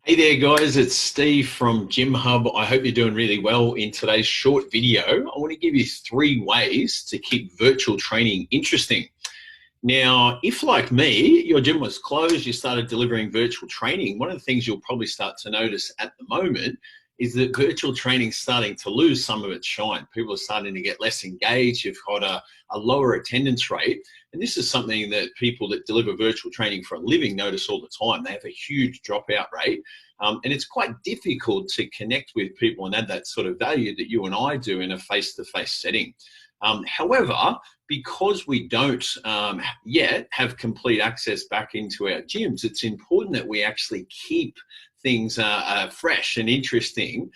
Hey there guys, it's Steve from Gym Hub. I hope you're doing really well. In today's short video, I want to give you 3 ways to keep virtual training interesting. Now, if like me, your gym was closed, you started delivering virtual training, one of the things you'll probably start to notice at the moment is that virtual training is starting to lose some of its shine. People are starting to get less engaged. You've got a lower attendance rate. And this is something that people that deliver virtual training for a living notice all the time. They have a huge dropout rate. And it's quite difficult to connect with people and add that sort of value that you and I do in a face-to-face setting. However, because we don't yet have complete access back into our gyms, it's important that we actually keep things fresh and interesting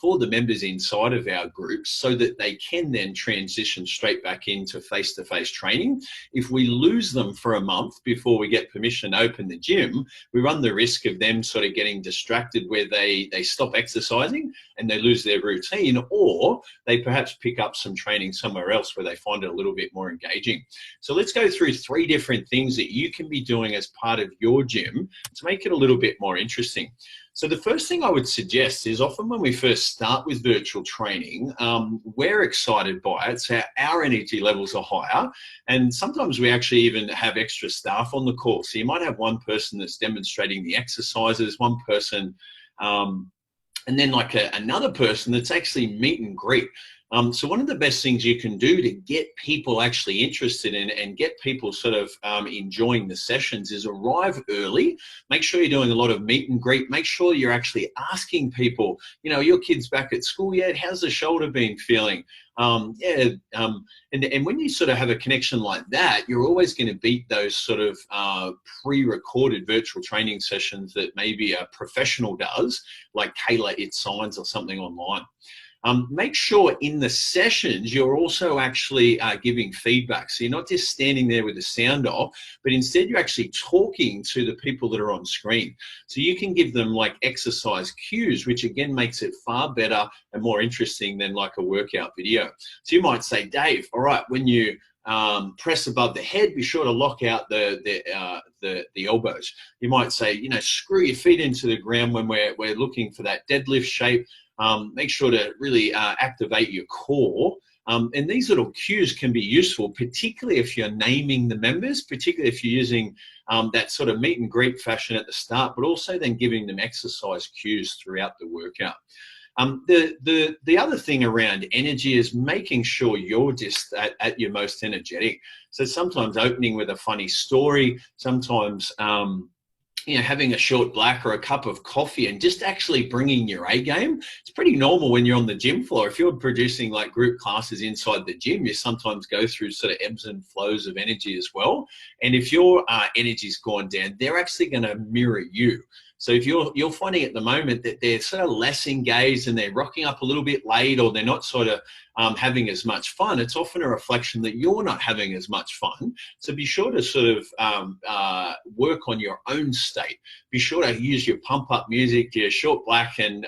for the members inside of our groups so that they can then transition straight back into face-to-face training. If we lose them for a month before we get permission to open the gym, we run the risk of them sort of getting distracted where they stop exercising and they lose their routine, or they perhaps pick up some training somewhere else where they find it a little bit more engaging. So let's go through 3 different things that you can be doing as part of your gym to make it a little bit more interesting. So the first thing I would suggest is often when we first start with virtual training, we're excited by it, so our energy levels are higher, and sometimes we actually even have extra staff on the call. So you might have one person that's demonstrating the exercises, one person, and then like another person that's actually meet and greet. So one of the best things you can do to get people actually interested in and get people sort of enjoying the sessions is arrive early. Make sure you're doing a lot of meet and greet. Make sure you're actually asking people, you know, your kid's back at school yet? How's the shoulder been feeling? And when you sort of have a connection like that, you're always going to beat those sort of pre-recorded virtual training sessions that maybe a professional does, like Kayla It Signs or something online. Make sure in the sessions you're also actually giving feedback. So you're not just standing there with the sound off, but instead you're actually talking to the people that are on screen. So you can give them like exercise cues, which again makes it far better and more interesting than like a workout video. So you might say, Dave, all right, when you press above the head, be sure to lock out the elbows. You might say, you know, screw your feet into the ground when we're looking for that deadlift shape. Make sure to really activate your core. And these little cues can be useful, particularly if you're naming the members, particularly if you're using that sort of meet and greet fashion at the start, but also then giving them exercise cues throughout the workout. The other thing around energy is making sure you're just at your most energetic. So sometimes opening with a funny story, sometimes you know, having a short black or a cup of coffee and just actually bringing your A game. It's pretty normal when you're on the gym floor. If you're producing like group classes inside the gym, you sometimes go through sort of ebbs and flows of energy as well. And if your energy's gone down, they're actually going to mirror you. So if you're finding at the moment that they're sort of less engaged and they're rocking up a little bit late, or they're not sort of having as much fun, it's often a reflection that you're not having as much fun. So be sure to sort of work on your own state. Be sure to use your pump up music, your short black, and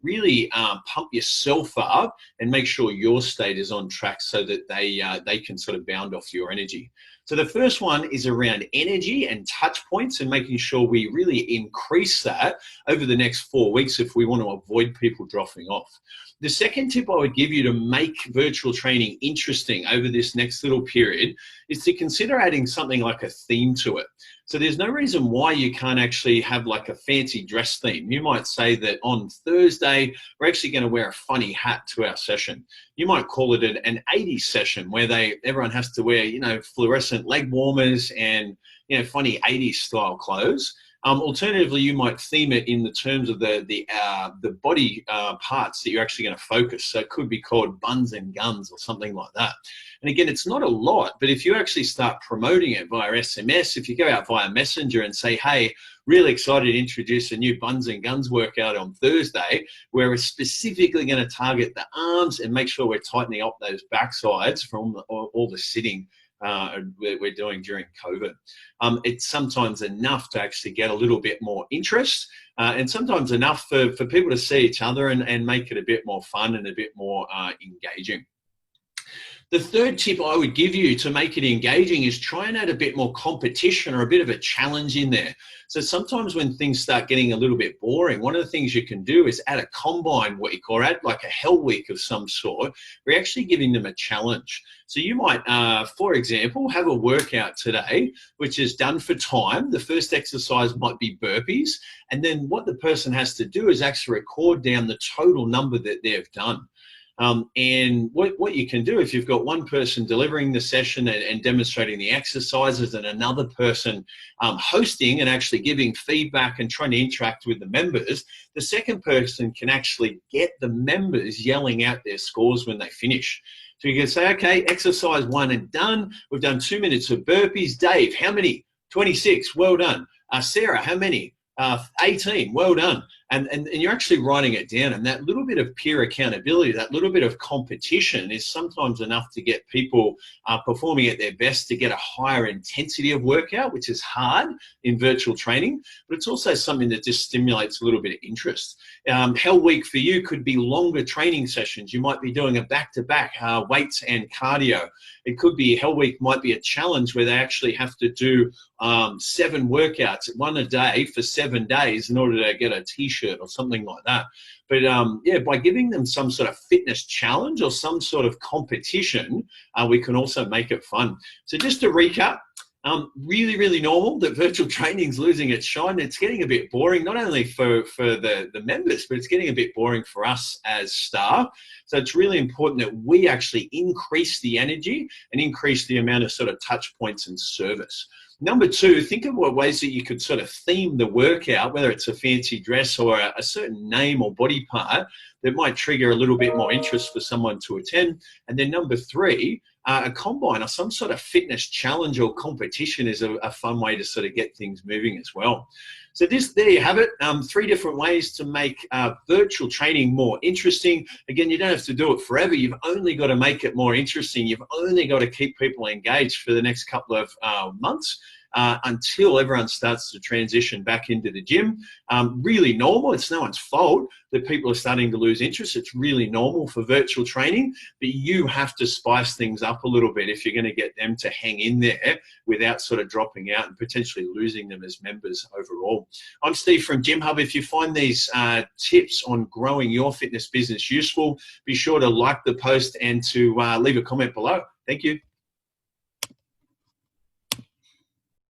really pump yourself up and make sure your state is on track so that they can sort of bound off your energy. So the first one is around energy and touch points and making sure we really increase that over the next 4 weeks if we want to avoid people dropping off. The second tip I would give you to make virtual training interesting over this next little period is to consider adding something like a theme to it. So there's no reason why you can't actually have like a fancy dress theme. You might say that on Thursday, we're actually going to wear a funny hat to our session. You might call it an 80s session where everyone has to wear, you know, fluorescent leg warmers and, you know, funny 80s style clothes. Alternatively, you might theme it in the terms of the body parts that you're actually going to focus. So it could be called buns and guns or something like that. And again, it's not a lot, but if you actually start promoting it via SMS, if you go out via Messenger and say, hey, really excited to introduce a new buns and guns workout on Thursday, where we're specifically going to target the arms and make sure we're tightening up those backsides from all the sitting we're doing during COVID. It's sometimes enough to actually get a little bit more interest and sometimes enough for people to see each other and make it a bit more fun and a bit more engaging. The third tip I would give you to make it engaging is try and add a bit more competition or a bit of a challenge in there. So sometimes when things start getting a little bit boring, one of the things you can do is add a combine week or add like a hell week of some sort. We're actually giving them a challenge. So you might, for example, have a workout today, which is done for time. The first exercise might be burpees. And then what the person has to do is actually record down the total number that they've done. And what you can do if you've got one person delivering the session and demonstrating the exercises and another person hosting and actually giving feedback and trying to interact with the members, the second person can actually get the members yelling out their scores when they finish. So you can say, okay, exercise 1 and done. We've done 2 minutes of burpees. Dave, how many? 26, well done. Sarah, how many? 18, well done. And you're actually writing it down, and that little bit of peer accountability, that little bit of competition is sometimes enough to get people performing at their best, to get a higher intensity of workout, which is hard in virtual training, but it's also something that just stimulates a little bit of interest. Hell week for you could be longer training sessions. You might be doing a back-to-back weights and cardio. It could be Hell week might be a challenge where they actually have to do 7 workouts, 1 a day for 7 days in order to get a t-shirt or something like that. But yeah, by giving them some sort of fitness challenge or some sort of competition, we can also make it fun. So just to recap, really, really normal that virtual training is losing its shine. It's getting a bit boring, not only for the members, but it's getting a bit boring for us as staff. So it's really important that we actually increase the energy and increase the amount of sort of touch points and service. Number 2, think of what ways that you could sort of theme the workout, whether it's a fancy dress or a certain name or body part that might trigger a little bit more interest for someone to attend. And then number 3, a combine or some sort of fitness challenge or competition is a fun way to sort of get things moving as well. So there you have it, 3 different ways to make virtual training more interesting. Again, you don't have to do it forever. You've only got to make it more interesting. You've only got to keep people engaged for the next couple of months until everyone starts to transition back into the gym. Really normal. It's no one's fault that people are starting to lose interest. It's really normal for virtual training, but you have to spice things up a little bit if you're going to get them to hang in there without sort of dropping out and potentially losing them as members overall. I'm Steve from Gym Hub. If you find these tips on growing your fitness business useful, be sure to like the post and to leave a comment below. Thank you.